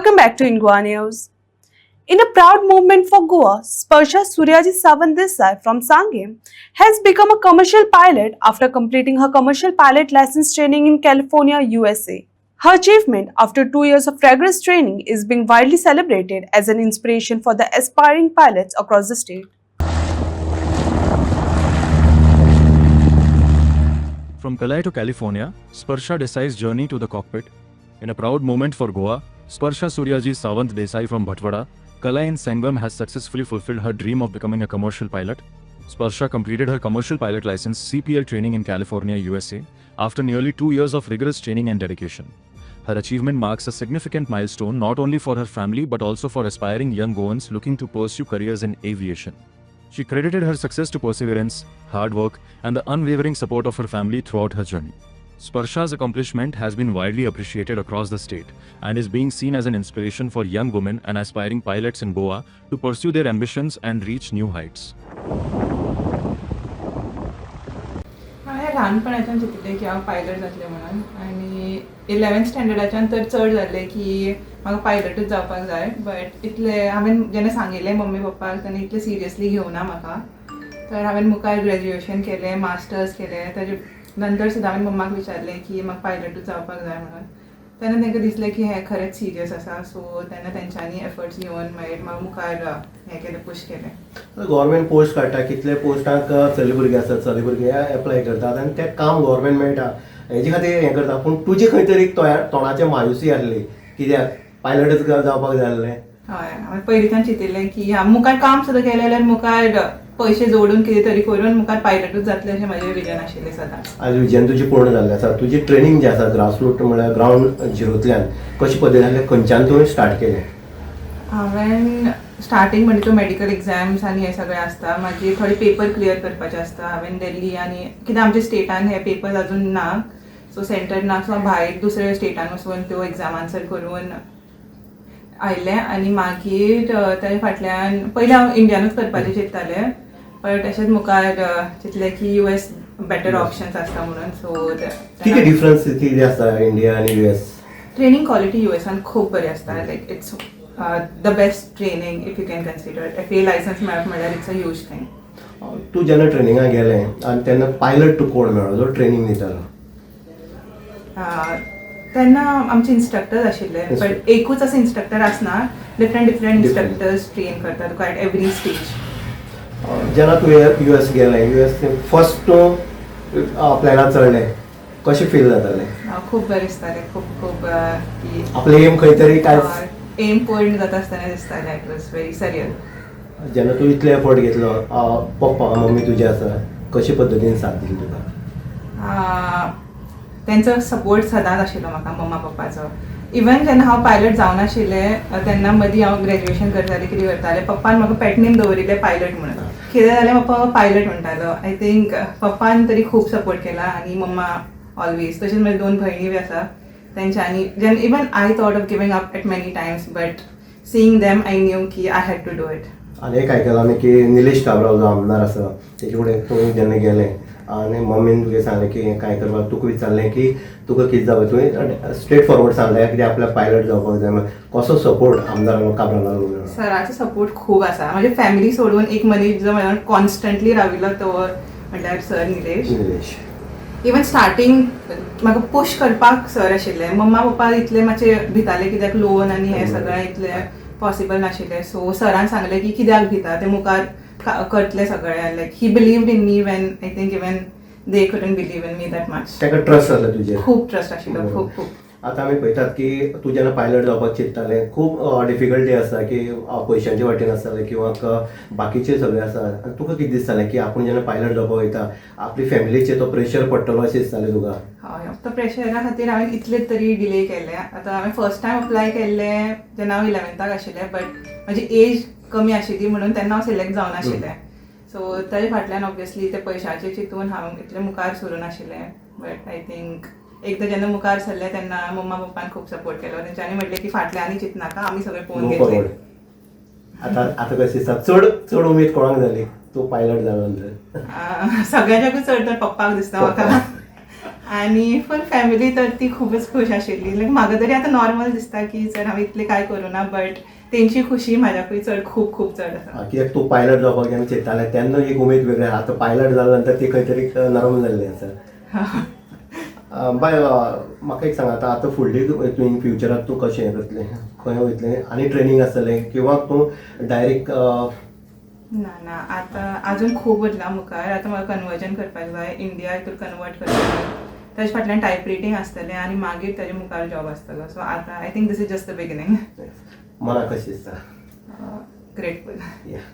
Welcome back to Ingwa News. In a proud movement for Goa, Sparsha Suryaji Sawant Desai from Sangam has become a commercial pilot after completing her commercial pilot license training in California, USA. Her achievement after 2 years of rigorous training is being widely celebrated as an inspiration for the aspiring pilots across the state. From Kalai to California, Sparsha Desai's journey to the cockpit. In a proud moment for Goa, Sparsha Suryaji Sawant Desai from Bhatwada, Kalai in Sangam has successfully fulfilled her dream of becoming a commercial pilot. Sparsha completed her commercial pilot license CPL training in California, USA, after nearly 2 years of rigorous training and dedication. Her achievement marks a significant milestone not only for her family but also for aspiring young Goans looking to pursue careers in aviation. She credited her success to perseverance, hard work, and the unwavering support of her family throughout her journey. Sparsha's accomplishment has been widely appreciated across the state and is being seen as an inspiration for young women and aspiring pilots in Goa to pursue their ambitions and reach new heights. हांवें ल्हानपणाच्यान चिंतिल्लें की हांव pilot जातलें म्हणून आनी 11th स्टँडर्डाच्यान तर चड जाल्लें की म्हाका पायलटूच जावपाक जाय बट इतलें हांवें जेन्ना सांगिल्लें मम्मी पप्पाक तेन्ना इतलें सिरियसली घेवना म्हाका तर हांवें मुखार ग्रॅज्युएशन केलें मास्टर्स केलें ताजे नंतर सुद्दां हांवें मम्माक विचारलें की म्हाका पायलटूच जावपाक जाय म्हणून तेन्ना तांकां दिसलें की हें खरेंच सिरियस आसा सो तेन्ना तेंच्यांनी एफर्ट्स घेवन मागीर म्हाका मुखार हें केलें पुश केलें. गव्हर्मेंट पोस्ट काडटा कितले पोस्टाक चली भुरगे आसतात चली भुरगे एप्लाय करतात आनी तें काम गव्हर्मेंट मेळटा हेजे खातीर हें करता पूण तुजी खंय तरी तोंडाचेर मायुसी आसली कित्याक पायलटच जावपाक जाय आसलें. हय हांवें पयलींच्यान चिंतिल्लें की हांव मुखार काम सुद्दां केलें जाल्यार मुखार पयशे जोडून कितें तरी करून मुखार पायलटूच जातलें अशें म्हजें विजन आशिल्लें सदांच. आज विजन तुजी पूर्ण जाल्लें आसा तुजी ट्रेनींग जी आसा ग्रासरूट म्हळ्यार ग्रावंड झिरोंतल्यान कशे पद्दतीन खंयच्यान तुवें स्टार्ट केलें. हांवें स्टार्टींग म्हणजे तो मेडिकल एग्जाम्स आनी हें सगळें आसता मागीर थोडे पेपर क्लियर करपाचे आसता हांवें दिल्ली आनी कित्याक आमच्या स्टेटान हे पेपर्स अजून ना सो सेंटर ना सो भायर दुसऱ्या स्टेटान वचून त्यो एग्जाम आन्सर करून आयलें आनी मागीर ताजे फाटल्यान पयलीं हांव इंडियानूच करपाचें चिंत्तालें बट अशेंच मुखार चिंतलें की US बेटर ऑप्शन्स आसता म्हणून सो कितें डिफरन्स कितें आसता इंडिया आनी US. ट्रेनिंग क्वॉलिटी USान खूब बरी आसता like it's the best training if you can consider FAA licence मेळप म्हणल्यार इट्स अ ह्यूज थिंग. तूं जेन्ना ट्रेनिंगाक गेलें आनी तेन्ना पायलट तूं कोण मेळ्ळो जो ट्रेनिंग दितालो. तेन्ना आमचे इन्स्ट्रक्टर्स आशिल्ले बट एकूच असो इन्स्ट्रक्टर आसना डिफरंट इन्स्ट्रक्टर्स ट्रेन करता तुका एट एवरी स्टेज. जेन्ना तूं US गेलें US फर्स्ट तूं प्लॅनार चडलें कशें फील जातालें. खूब बरें दिसतालें खूब की आपलें एम खंय तरी कांयच एम पूर्ण जाता आसतना दिसतालें इट वॉज व्हेरी सरियल. जेन्ना तूं इतलो एफर्ट घेतलो पप्पा मम्मी तुजे आसा कशे पद्दतीन साथ दिली तुका. तेंचो सपोर्ट सदांच आशिल्लो म्हाका मम्मा पप्पाचो इवन जेन्ना हांव पायलट जावनाशिल्लें तेन्ना मदीं हांव ग्रॅज्युएशन करतालें कितें करतालें पप्पान म्हाका पेटनेम दवरिल्लें पायलट म्हणून कितें जालें पप्पा पायलट म्हणटालो आय थिंक पप्पान तरी खूब सपोर्ट केला आनी मम्मा ऑलवेज तशेंच म्हजे 2 भयणी बी आसा तेंच्यांनी जेन्ना even I thought of giving up at many times but seeing them I knew की I had to do it. आनी एक आयकलां आमी की निलेश काब्राल जो आमदार आसा तेजे कडेन तूं जेन्ना गेलें आनी मम्मीन तुगे सांगलें की कांय करपाक तुका विचारलें की तुका कितें जावं तुवें स्ट्रेट फॉरवर्ड सांगलें कित्याक आपल्याक पायलट जावपाक जाय कसो सपोर्ट आमदार काब्राला मेळ्ळो. सराचो सपोर्ट खूब आसा म्हजे फॅमिली सोडून एक मनीस जो म्हाज्या कॉन्स्टंटली राविल्लो तो म्हणल्यार सर निलेश. इवन स्टार्टींग म्हाका पुश करपाक सर आशिल्ले मम्मा पप्पा इतले मातशे भिताले कित्याक लोन आनी हें सगळें इतलें पॉसिबल नाशिल्लें सो सरान सांगलें की कित्याक भिता तें मुखार करतलें सगळें like he believed in me when I think even they couldn't believe in me that much. ताका ट्रस्ट आसलो तुजेर खूब ट्रस्ट आशिल्लो खूब. आतां आमी पळयतात की तूं जेन्ना पायलट जावपाक चिंत्तालें खूब डिफिकल्टी आसता की पयशांचे वाटेन आसतालें किंवा बाकीचे सगळें आसा आनी तुका कितें दिसतालें की आपूण जेन्ना पायलट जावपाक वयता आपली फॅमिलीचेर तो प्रेशर पडटलो अशें दिसतालें तुका. हय तो प्रेशरा खातीर हांवें इतलें तरी डिले केलें. आतां हांवें फर्स्ट टायम अप्लाय केल्लें जेन्ना हांव 11th आशिल्लें बट म्हाजी एज कमी आशिल्ली म्हणून तेन्ना हांव सिलेक्ट जावनाशिल्लें सो ताजे फाटल्यान ऑब्वियसली ते पयशांचे चिंतून हांव इतलें मुखार सरूं नाशिल्लें बट आय थिंक एकदां जेन्ना मुखार सरलें तेन्ना मम्मा पप्पान खूब सपोर्ट केलो तेंच्यांनी म्हटलें की फाटल्यान आनी चिंतनाका आमी सगळें पळोवन घेतलें. आतां कशें दिसता चड उमेद कोणाक जाली तूं पायलट जालो नंतर. सगळ्यांच्याकूच चड तर पप्पाक दिसता म्हाका आनी फूल फॅमिली तर ती खूबच खूश आशिल्ली लायक म्हाका तरी आतां नॉर्मल दिसता की चल हांव इतलें कांय करूना बट तेंची खुशी म्हाज्याकूय चड खूब खूब चड आसा कित्याक तूं पायलट जावपाक जेन्ना चिंत्तालें तेन्ना एक उमेद वेगळी आहा. आतां पायलट जाल्या नंतर ती खंय तरी नॉर्मल जाल्ली आसा. बाय म्हाका एक सांग आतां फुडली तूं इन फ्युचराक तूं कशें हें करतलें, खंय वयतलें आनी ट्रेनींग आसतलें किंवा तूं डायरेक्ट ना आतां आजून खूब उरलां मुखार. आतां म्हाका कन्वर्जन करपाक जाय, इंडिया हितूर कन्वर्ट करपाक जाय. ताजे फाटल्यान टायप रेटींग आसतलें आनी मागीर ताजे मुखार जॉब आसतलो. सो आतां I think this is just the beginning. मनाक कशें दिसता? ग्रेटफूल. Yeah.